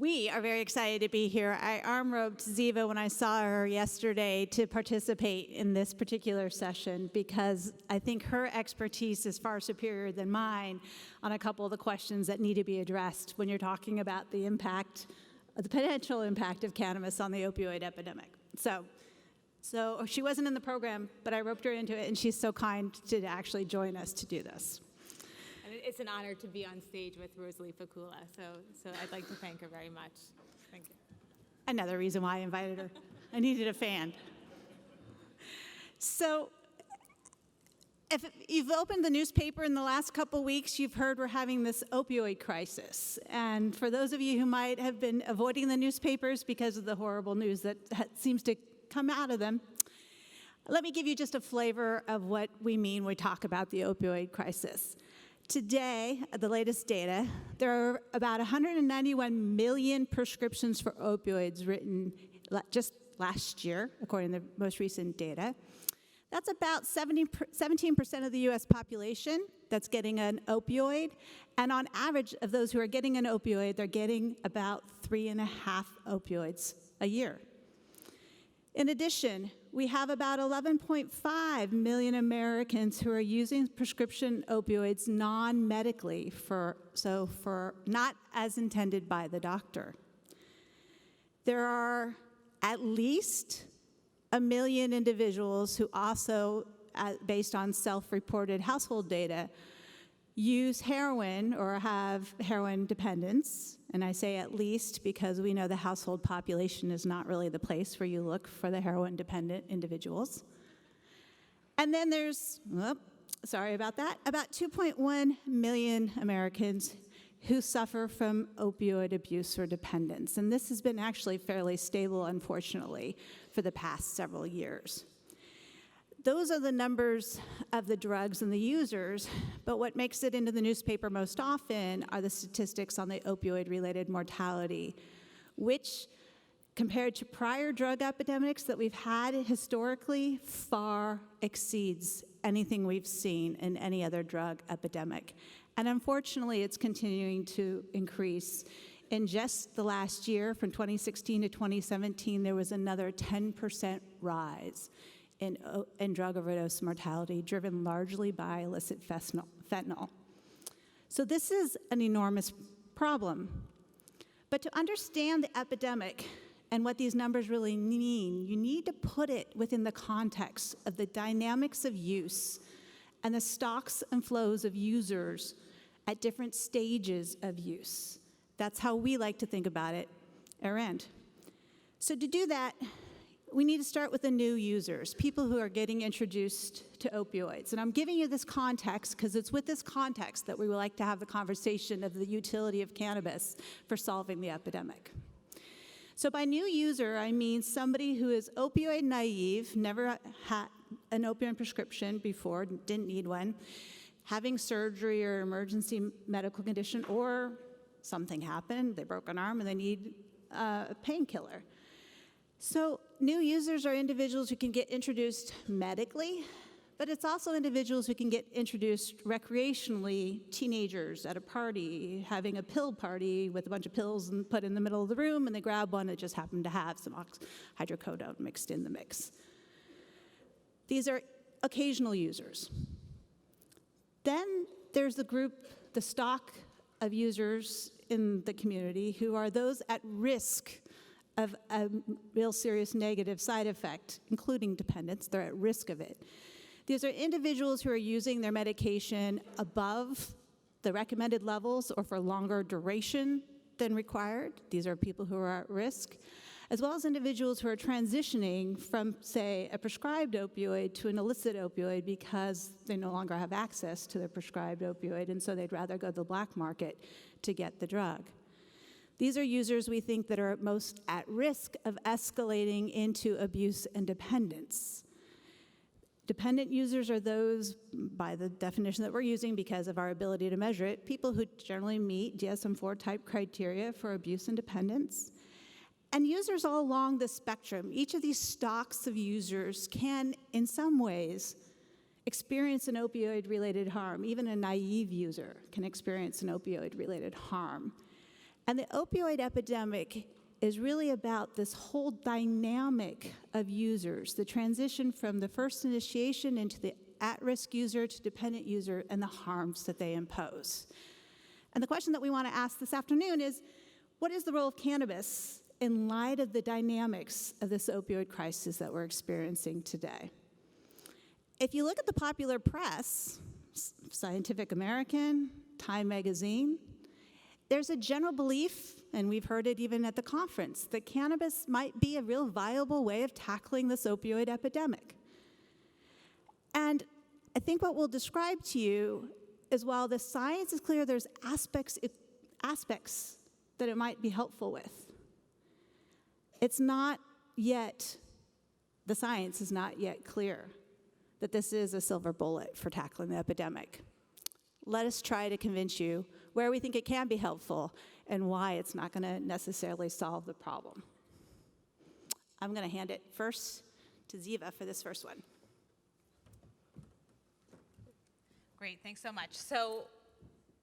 We are very excited to be here. I arm-roped Ziva when I saw her yesterday to participate in this particular session because I think her expertise is far superior than mine on a couple of the questions that need to be addressed when you're talking about the impact, the potential impact of cannabis on the opioid epidemic. So she wasn't in the program, but I roped her into it, and she's so kind to actually join us to do this. It's an honor to be on stage with Ziva Cooper, so I'd like to thank her very much. Thank you. Another reason why I invited her. I needed a fan. So if you've opened the newspaper in the last couple weeks, you've heard we're having this opioid crisis. And for those of you who might have been avoiding the newspapers because of the horrible news that seems to come out of them, let me give you just a flavor of what we mean when we talk about the opioid crisis. Today, the latest data, there are about 191 million prescriptions for opioids written just last year, according to the most recent data. That's about 17% of the US population that's getting an opioid. And on average, of those who are getting an opioid, they're getting about 3.5 opioids a year. In addition, we have about 11.5 million Americans who are using prescription opioids non-medically, for not as intended by the doctor. There are at least 1 million individuals who also, based on self-reported household data, use heroin or have heroin dependence. And I say at least because we know the household population is not really the place where you look for the heroin-dependent individuals. And then there's, sorry about that, about 2.1 million Americans who suffer from opioid abuse or dependence. And this has been actually fairly stable, unfortunately, for the past several years. Those are the numbers of the drugs and the users, but what makes it into the newspaper most often are the statistics on the opioid-related mortality, which, compared to prior drug epidemics that we've had historically, far exceeds anything we've seen in any other drug epidemic. And unfortunately, it's continuing to increase. In just the last year, from 2016 to 2017, there was another 10% rise in drug overdose mortality, driven largely by illicit fentanyl. So this is an enormous problem. But to understand the epidemic and what these numbers really mean, you need to put it within the context of the dynamics of use and the stocks and flows of users at different stages of use. That's how we like to think about it at our end. So to do that, we need to start with the new users, people who are getting introduced to opioids. And I'm giving you this context because it's with this context that we would like to have the conversation of the utility of cannabis for solving the epidemic. So by new user, I mean somebody who is opioid naive, never had an opioid prescription before, didn't need one, having surgery or emergency medical condition, or something happened, they broke an arm and they need a painkiller. So new users are individuals who can get introduced medically, but it's also individuals who can get introduced recreationally, teenagers at a party, having a pill party with a bunch of pills and put in the middle of the room, and they grab one that just happened to have some hydrocodone mixed in the mix. These are occasional users. Then there's the group, the stock of users in the community who are those at risk of a real serious negative side effect, including dependence. They're at risk of it. These are individuals who are using their medication above the recommended levels or for longer duration than required. These are people who are at risk, as well as individuals who are transitioning from, say, a prescribed opioid to an illicit opioid because they no longer have access to their prescribed opioid, and so they'd rather go to the black market to get the drug. These are users we think that are most at risk of escalating into abuse and dependence. Dependent users are those, by the definition that we're using because of our ability to measure it, people who generally meet DSM-IV type criteria for abuse and dependence. And users all along the spectrum, each of these stocks of users can, in some ways, experience an opioid-related harm. Even a naive user can experience an opioid-related harm. And the opioid epidemic is really about this whole dynamic of users, the transition from the first initiation into the at-risk user to dependent user and the harms that they impose. And the question that we want to ask this afternoon is, what is the role of cannabis in light of the dynamics of this opioid crisis that we're experiencing today? If you look at the popular press, Scientific American, Time Magazine, there's a general belief, and we've heard it even at the conference, that cannabis might be a real viable way of tackling this opioid epidemic. And I think what we'll describe to you is, while the science is clear, there's aspects that it might be helpful with. It's not yet, the science is not yet clear that this is a silver bullet for tackling the epidemic. Let us try to convince you where we think it can be helpful and why it's not going to necessarily solve the problem. I'm going to hand it first to Ziva for this first one. Great, thanks so much. So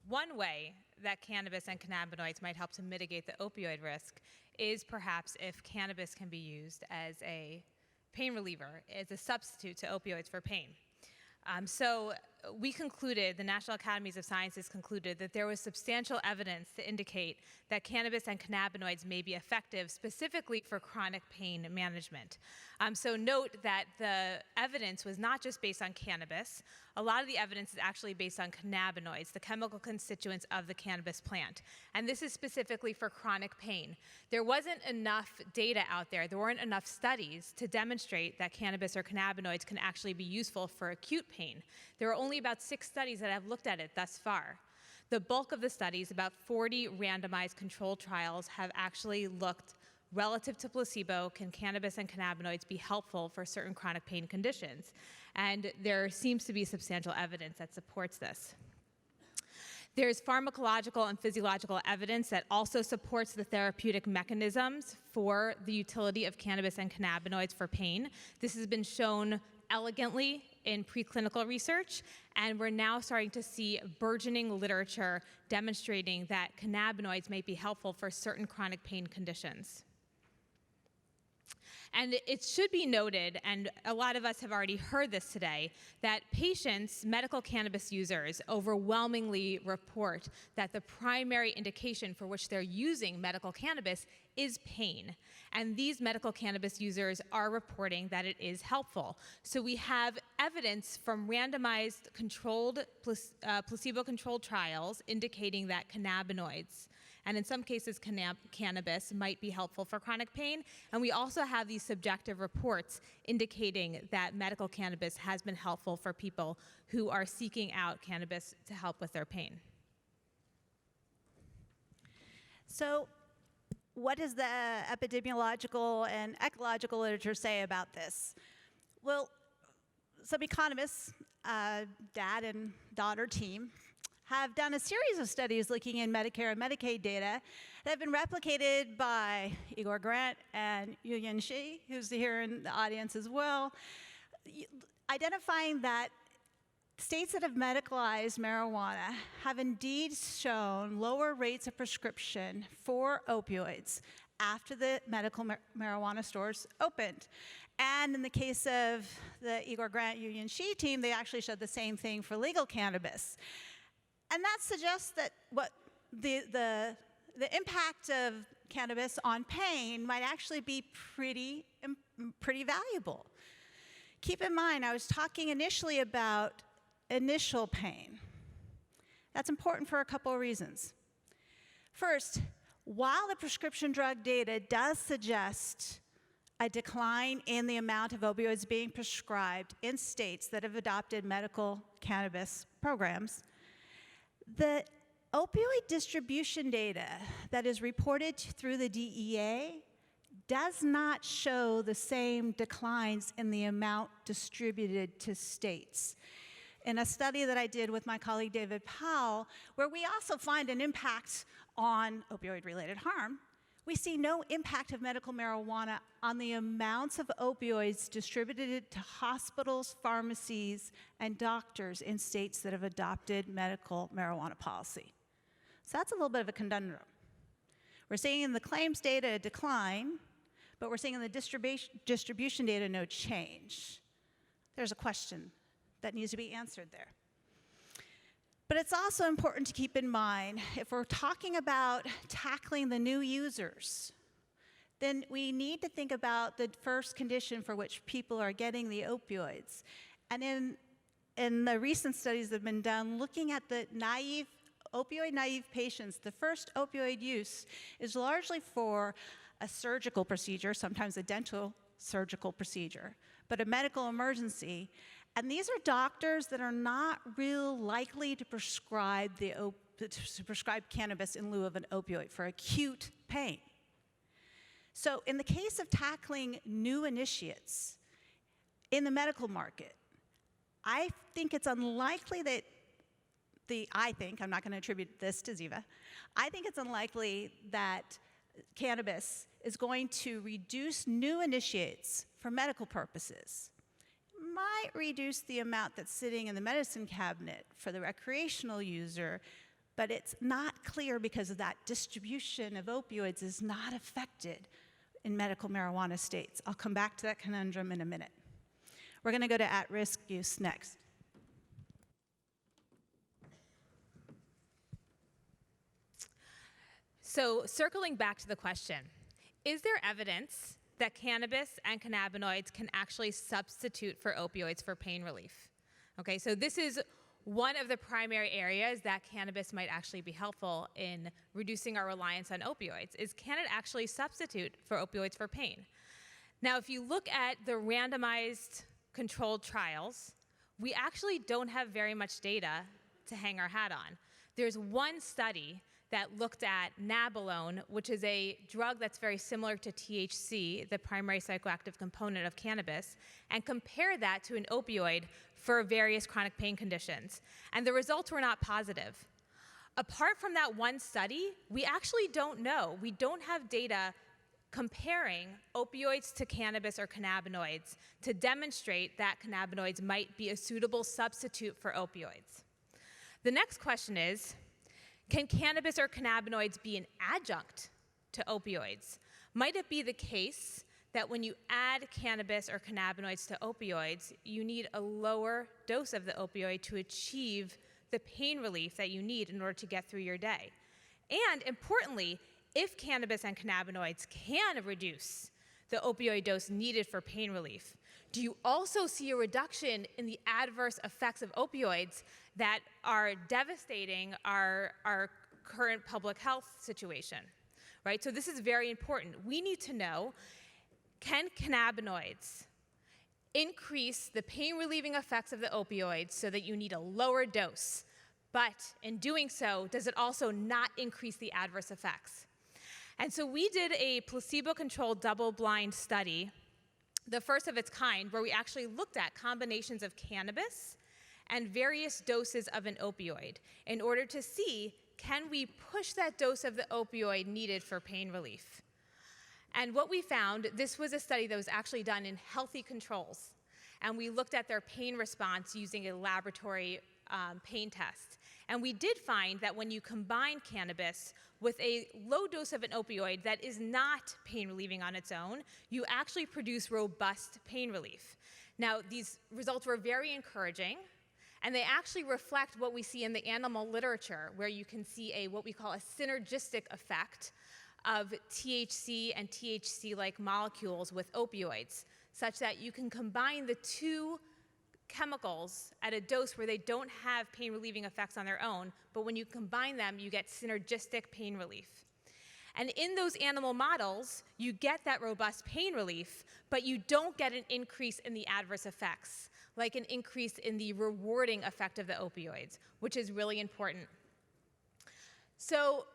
one way that cannabis and cannabinoids might help to mitigate the opioid risk is perhaps if cannabis can be used as a pain reliever, as a substitute to opioids for pain. So we concluded, the National Academies of Sciences concluded, that there was substantial evidence to indicate that cannabis and cannabinoids may be effective specifically for chronic pain management. So note that the evidence was not just based on cannabis. A lot of the evidence is actually based on cannabinoids, the chemical constituents of the cannabis plant. And this is specifically for chronic pain. There wasn't enough data out there, there weren't enough studies to demonstrate that cannabis or cannabinoids can actually be useful for acute pain. There are only about 6 studies that have looked at it thus far. The bulk of the studies, about 40 randomized controlled trials, have actually looked relative to placebo, can cannabis and cannabinoids be helpful for certain chronic pain conditions? And there seems to be substantial evidence that supports this. There's pharmacological and physiological evidence that also supports the therapeutic mechanisms for the utility of cannabis and cannabinoids for pain. This has been shown elegantly in preclinical research, and we're now starting to see burgeoning literature demonstrating that cannabinoids may be helpful for certain chronic pain conditions. And it should be noted, and a lot of us have already heard this today, that patients, medical cannabis users, overwhelmingly report that the primary indication for which they're using medical cannabis is pain. And these medical cannabis users are reporting that it is helpful. So we have evidence from randomized controlled, placebo-controlled trials indicating that cannabinoids, and in some cases cannabis, might be helpful for chronic pain. And we also have these subjective reports indicating that medical cannabis has been helpful for people who are seeking out cannabis to help with their pain. So what does the epidemiological and ecological literature say about this? Well, some economists, dad and daughter team, have done a series of studies looking in Medicare and Medicaid data that have been replicated by Igor Grant and Yuyan Shi, who's here in the audience as well, identifying that states that have medicalized marijuana have indeed shown lower rates of prescription for opioids after the medical marijuana stores opened. And in the case of the Igor Grant, Yuyan Shi team, they actually showed the same thing for legal cannabis. And that suggests that what the impact of cannabis on pain might actually be pretty valuable. Keep in mind, I was talking initially about initial pain. That's important for a couple of reasons. First, while the prescription drug data does suggest a decline in the amount of opioids being prescribed in states that have adopted medical cannabis programs, the opioid distribution data that is reported through the DEA does not show the same declines in the amount distributed to states. In a study that I did with my colleague David Powell, where we also find an impact on opioid-related harm, we see no impact of medical marijuana on the amounts of opioids distributed to hospitals, pharmacies, and doctors in states that have adopted medical marijuana policy. So that's a little bit of a conundrum. We're seeing in the claims data a decline, but we're seeing in the distribution data no change. There's a question that needs to be answered there. But it's also important to keep in mind, if we're talking about tackling the new users, then we need to think about the first condition for which people are getting the opioids. And in the recent studies that have been done, looking at the opioid-naive patients, the first opioid use is largely for a surgical procedure, sometimes a dental surgical procedure, but a medical emergency. And these are doctors that are not real likely to prescribe cannabis in lieu of an opioid for acute pain. So in the case of tackling new initiates in the medical market, I think it's unlikely that I'm not going to attribute this to Ziva, I think it's unlikely that cannabis is going to reduce new initiates for medical purposes. It might reduce the amount that's sitting in the medicine cabinet for the recreational user, but it's not clear because of that distribution of opioids is not affected in medical marijuana states. I'll come back to that conundrum in a minute. We're going to go to at-risk use next. So circling back to the question, is there evidence that cannabis and cannabinoids can actually substitute for opioids for pain relief? Okay, so this is one of the primary areas that cannabis might actually be helpful in reducing our reliance on opioids, is can it actually substitute for opioids for pain? Now, if you look at the randomized controlled trials, we actually don't have very much data to hang our hat on. There's one study that looked at nabilone, which is a drug that's very similar to THC, the primary psychoactive component of cannabis, and compared that to an opioid for various chronic pain conditions. And the results were not positive. Apart from that one study, we actually don't know. We don't have data comparing opioids to cannabis or cannabinoids to demonstrate that cannabinoids might be a suitable substitute for opioids. The next question is, can cannabis or cannabinoids be an adjunct to opioids? Might it be the case that when you add cannabis or cannabinoids to opioids, you need a lower dose of the opioid to achieve the pain relief that you need in order to get through your day? And importantly, if cannabis and cannabinoids can reduce the opioid dose needed for pain relief, do you also see a reduction in the adverse effects of opioids that are devastating our current public health situation, right? So this is very important. We need to know, can cannabinoids increase the pain-relieving effects of the opioids so that you need a lower dose, but in doing so, does it also not increase the adverse effects? And so we did a placebo-controlled double-blind study, the first of its kind, where we actually looked at combinations of cannabis and various doses of an opioid in order to see, can we push that dose of the opioid needed for pain relief? And what we found, this was a study that was actually done in healthy controls, and we looked at their pain response using a laboratory pain test. And we did find that when you combine cannabis with a low dose of an opioid that is not pain relieving on its own, you actually produce robust pain relief. Now, these results were very encouraging, and they actually reflect what we see in the animal literature, where you can see what we call a synergistic effect of THC and THC-like molecules with opioids, such that you can combine the two chemicals at a dose where they don't have pain-relieving effects on their own, but when you combine them, you get synergistic pain relief. And in those animal models, you get that robust pain relief, but you don't get an increase in the adverse effects, like an increase in the rewarding effect of the opioids, which is really important. So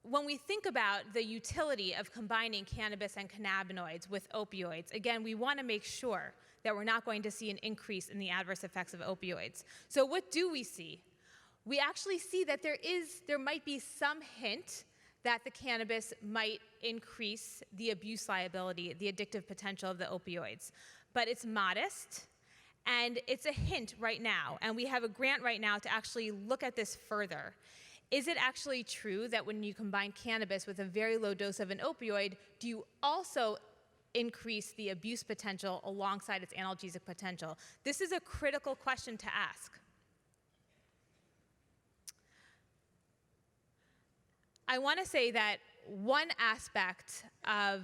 when we think about the utility of combining cannabis and cannabinoids with opioids, again, we want to make sure that we're not going to see an increase in the adverse effects of opioids. So what do we see? We actually see that there might be some hint that the cannabis might increase the abuse liability, the addictive potential of the opioids. But it's modest, and it's a hint right now. And we have a grant right now to actually look at this further. Is it actually true that when you combine cannabis with a very low dose of an opioid, do you also increase the abuse potential alongside its analgesic potential? This is a critical question to ask. I want to say that one aspect of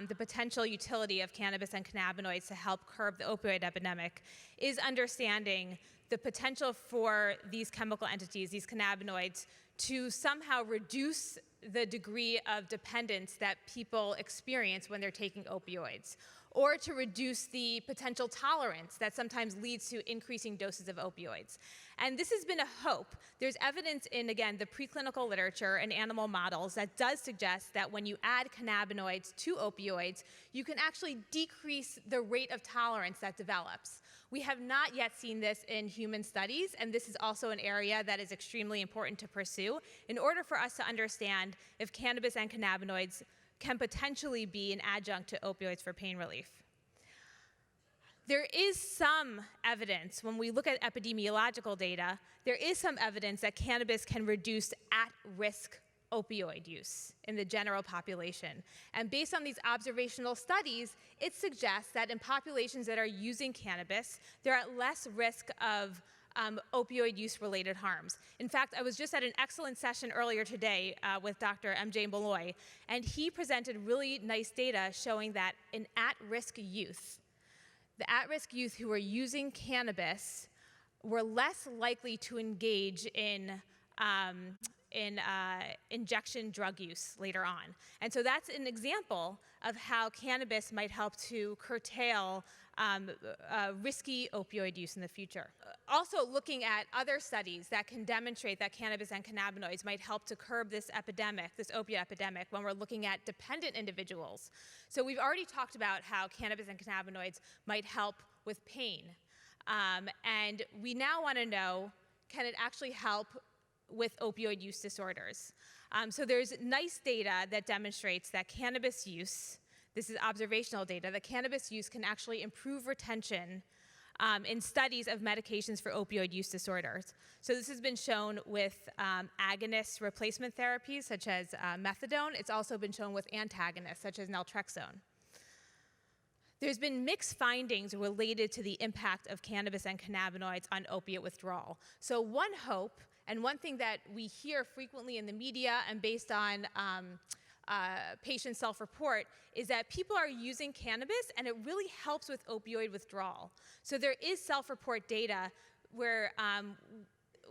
the potential utility of cannabis and cannabinoids to help curb the opioid epidemic is understanding the potential for these chemical entities, these cannabinoids, to somehow reduce the degree of dependence that people experience when they're taking opioids, or to reduce the potential tolerance that sometimes leads to increasing doses of opioids. And this has been a hope. There's evidence in, again, the preclinical literature and animal models that does suggest that when you add cannabinoids to opioids, you can actually decrease the rate of tolerance that develops. We have not yet seen this in human studies, and this is also an area that is extremely important to pursue in order for us to understand if cannabis and cannabinoids can potentially be an adjunct to opioids for pain relief. There is some evidence, when we look at epidemiological data, there is some evidence that cannabis can reduce at-risk opioid use in the general population. And based on these observational studies, it suggests that in populations that are using cannabis, they're at less risk of opioid use-related harms. In fact, I was just at an excellent session earlier today with Dr. M.J. Malloy, and he presented really nice data showing that in at-risk youth, the at-risk youth who were using cannabis were less likely to engage in injection drug use later on. And so that's an example of how cannabis might help to curtail risky opioid use in the future. Also looking at other studies that can demonstrate that cannabis and cannabinoids might help to curb this epidemic, this opiate epidemic, when we're looking at dependent individuals. So we've already talked about how cannabis and cannabinoids might help with pain. And we now want to know, can it actually help with opioid use disorders? So there's nice data that demonstrates that cannabis use, this is observational data, that cannabis use can actually improve retention in studies of medications for opioid use disorders. So this has been shown with agonist replacement therapies such as methadone. It's also been shown with antagonists such as naltrexone. There's been mixed findings related to the impact of cannabis and cannabinoids on opiate withdrawal. So one hope, and one thing that we hear frequently in the media and based on patient self-report, is that people are using cannabis and it really helps with opioid withdrawal. So there is self-report data where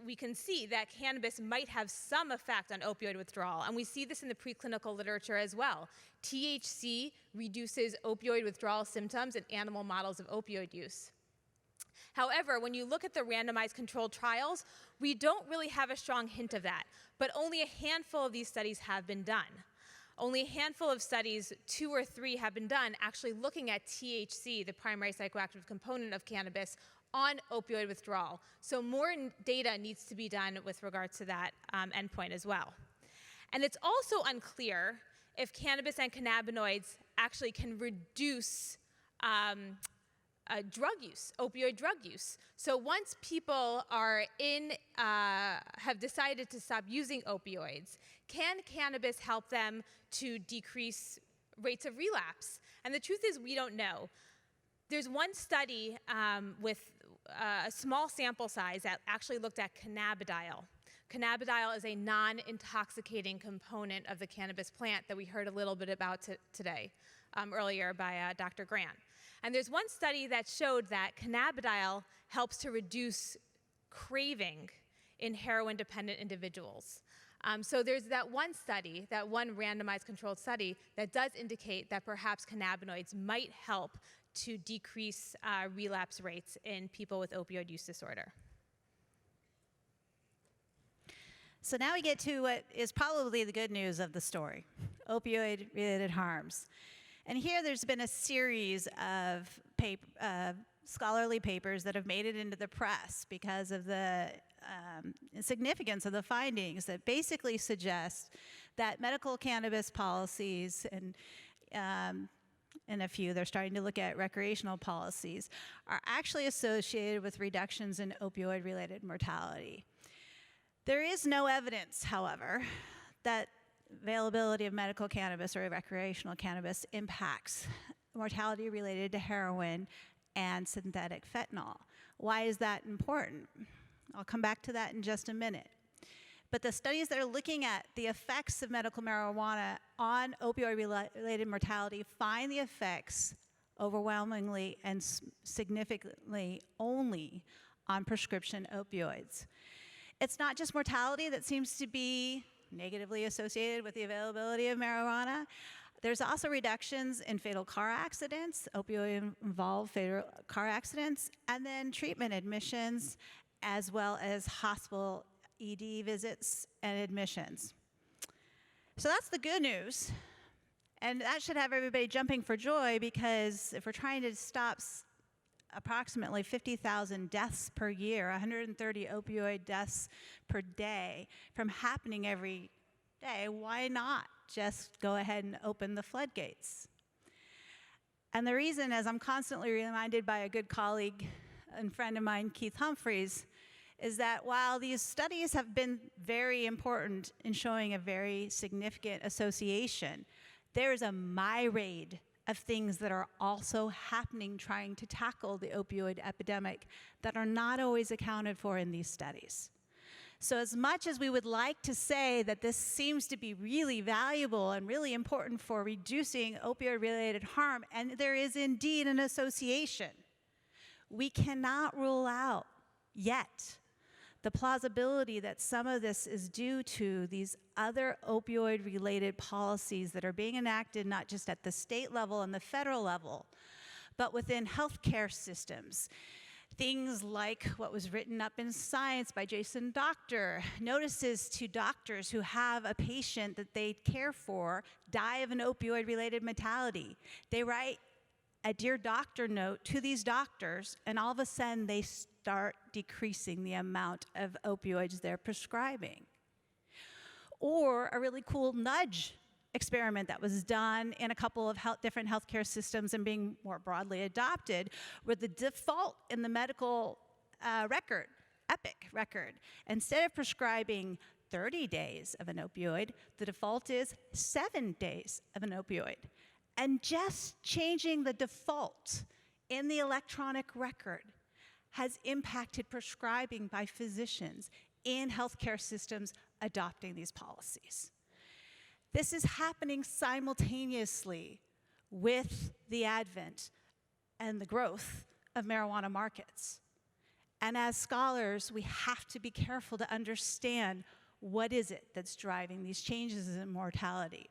we can see that cannabis might have some effect on opioid withdrawal, and we see this in the preclinical literature as well. THC reduces opioid withdrawal symptoms in animal models of opioid use. However, when you look at the randomized controlled trials, we don't really have a strong hint of that, but only a handful of these studies have been done. Only a handful of studies, 2 or 3, have been done actually looking at THC, the primary psychoactive component of cannabis, on opioid withdrawal. So more data needs to be done with regards to that endpoint as well. And it's also unclear if cannabis and cannabinoids actually can reduce drug use, opioid drug use. So once people are have decided to stop using opioids, can cannabis help them to decrease rates of relapse? And the truth is we don't know. There's one study with a small sample size that actually looked at cannabidiol. Cannabidiol is a non-intoxicating component of the cannabis plant that we heard a little bit about today, earlier by Dr. Grant. And there's one study that showed that cannabidiol helps to reduce craving in heroin-dependent individuals. So there's that one study, that one randomized controlled study, that does indicate that perhaps cannabinoids might help to decrease relapse rates in people with opioid use disorder. So now we get to what is probably the good news of the story, opioid-related harms. And here there's been a series of scholarly papers that have made it into the press because of the significance of the findings that basically suggest that medical cannabis policies and a few, they're starting to look at recreational policies, are actually associated with reductions in opioid-related mortality. There is no evidence, however, that availability of medical cannabis or recreational cannabis impacts mortality related to heroin and synthetic fentanyl. Why is that important? I'll come back to that in just a minute. But the studies that are looking at the effects of medical marijuana on opioid-related mortality find the effects overwhelmingly and significantly only on prescription opioids. It's not just mortality that seems to be negatively associated with the availability of marijuana. There's also reductions in fatal car accidents, opioid-involved fatal car accidents, and then treatment admissions, as well as hospital ED visits and admissions. So that's the good news. And that should have everybody jumping for joy, because if we're trying to stop approximately 50,000 deaths per year, 130 opioid deaths per day from happening every day, why not just go ahead and open the floodgates? And the reason, as I'm constantly reminded by a good colleague and friend of mine, Keith Humphreys, is that while these studies have been very important in showing a very significant association, there is a myriad of things that are also happening trying to tackle the opioid epidemic that are not always accounted for in these studies. So as much as we would like to say that this seems to be really valuable and really important for reducing opioid-related harm, and there is indeed an association, we cannot rule out yet the plausibility that some of this is due to these other opioid-related policies that are being enacted not just at the state level and the federal level, but within healthcare systems. Things like what was written up in Science by Jason Doctor, notices to doctors who have a patient that they care for die of an opioid-related mortality. They write a Dear Doctor note to these doctors, and all of a sudden they start decreasing the amount of opioids they're prescribing. Or a really cool nudge experiment that was done in a couple of different healthcare systems and being more broadly adopted, where the default in the medical record, EPIC record, instead of prescribing 30 days of an opioid, the default is 7 days of an opioid. And just changing the default in the electronic record has impacted prescribing by physicians in healthcare systems adopting these policies. This is happening simultaneously with the advent and the growth of marijuana markets. And as scholars, we have to be careful to understand what is it that's driving these changes in mortality.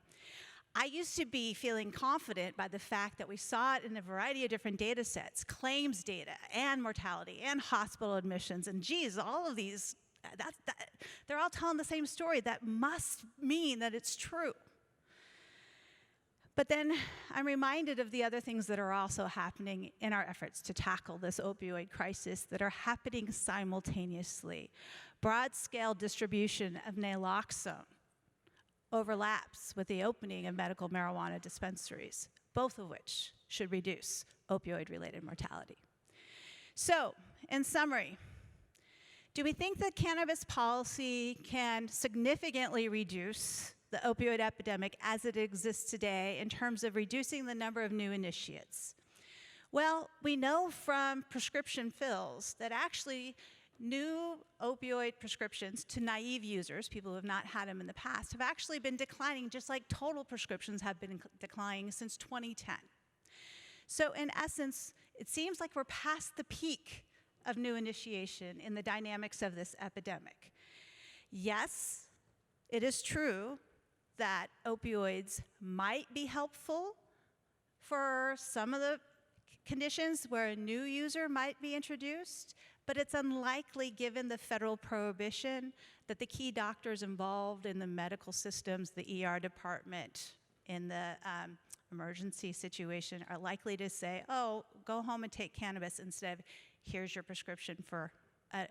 I used to be feeling confident by the fact that we saw it in a variety of different data sets, claims data and mortality and hospital admissions, and geez, all of these, they're all telling the same story. That must mean that it's true. But then I'm reminded of the other things that are also happening in our efforts to tackle this opioid crisis that are happening simultaneously. Broad-scale distribution of naloxone overlaps with the opening of medical marijuana dispensaries, both of which should reduce opioid-related mortality. So, in summary, do we think that cannabis policy can significantly reduce the opioid epidemic as it exists today in terms of reducing the number of new initiates? Well, we know from prescription fills that actually new opioid prescriptions to naive users, people who have not had them in the past, have actually been declining, just like total prescriptions have been declining since 2010. So in essence, it seems like we're past the peak of new initiation in the dynamics of this epidemic. Yes, it is true that opioids might be helpful for some of the conditions where a new user might be introduced, but it's unlikely, given the federal prohibition, that the key doctors involved in the medical systems, the ER department, in the emergency situation, are likely to say, oh, go home and take cannabis instead of here's your prescription for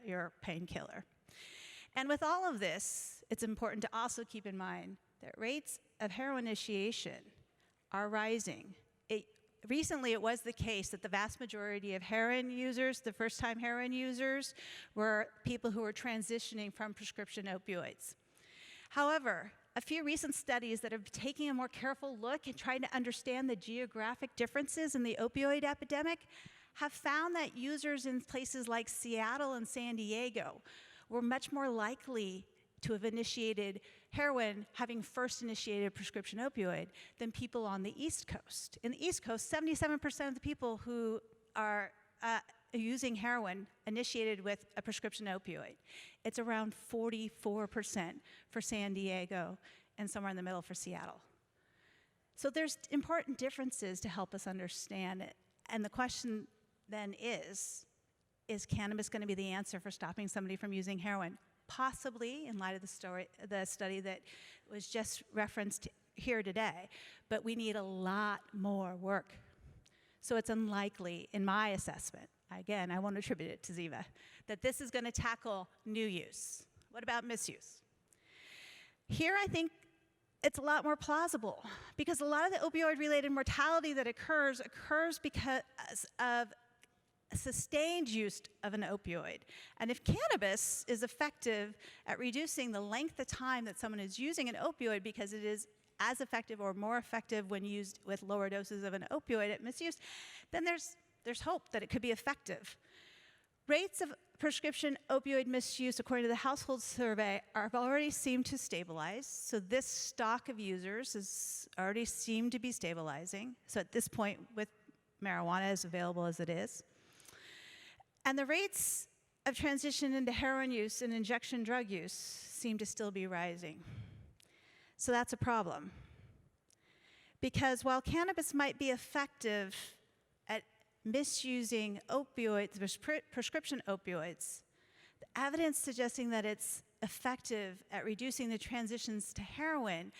your painkiller. And with all of this, it's important to also keep in mind that rates of heroin initiation are rising. recently it was the case that the vast majority of heroin users, the first-time heroin users, were people who were transitioning from prescription opioids. However, a few recent studies that are taking a more careful look and trying to understand the geographic differences in the opioid epidemic have found that users in places like Seattle and San Diego were much more likely to have initiated heroin, having first initiated a prescription opioid, than people on the East Coast. In the East Coast, 77% of the people who are using heroin initiated with a prescription opioid. It's around 44% for San Diego and somewhere in the middle for Seattle. So there's important differences to help us understand it. And the question then is cannabis going to be the answer for stopping somebody from using heroin? Possibly, in light of the study that was just referenced here today, but we need a lot more work. So it's unlikely, in my assessment, again, I won't attribute it to Ziva, that this is going to tackle new use. What about misuse? Here, I think it's a lot more plausible, because a lot of the opioid-related mortality that occurs because of sustained use of an opioid. And if cannabis is effective at reducing the length of time that someone is using an opioid, because it is as effective or more effective when used with lower doses of an opioid at misuse, then there's hope that it could be effective. Rates of prescription opioid misuse, according to the household survey, have already seemed to stabilize. So this stock of users has already seemed to be stabilizing. So at this point, with marijuana as available as it is. And the rates of transition into heroin use and injection drug use seem to still be rising. So that's a problem. Because while cannabis might be effective at misusing opioids, prescription opioids, the evidence suggesting that it's effective at reducing the transitions to heroin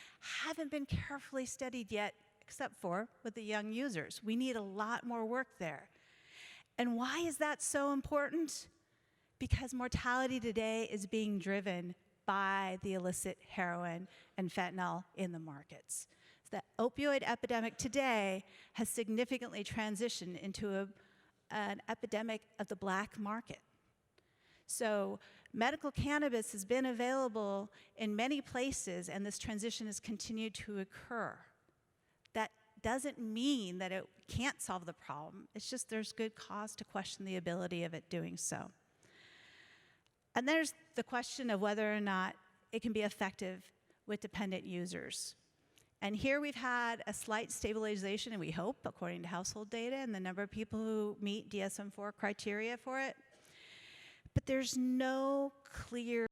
haven't been carefully studied yet, except for with the young users. We need a lot more work there. And why is that so important? Because mortality today is being driven by the illicit heroin and fentanyl in the markets. The opioid epidemic today has significantly transitioned into an epidemic of the black market. So medical cannabis has been available in many places, and this transition has continued to occur. That doesn't mean that it can't solve the problem. It's just there's good cause to question the ability of it doing so. And there's the question of whether or not it can be effective with dependent users. And here we've had a slight stabilization, and we hope, according to household data, and the number of people who meet DSM-4 criteria for it. But there's no clear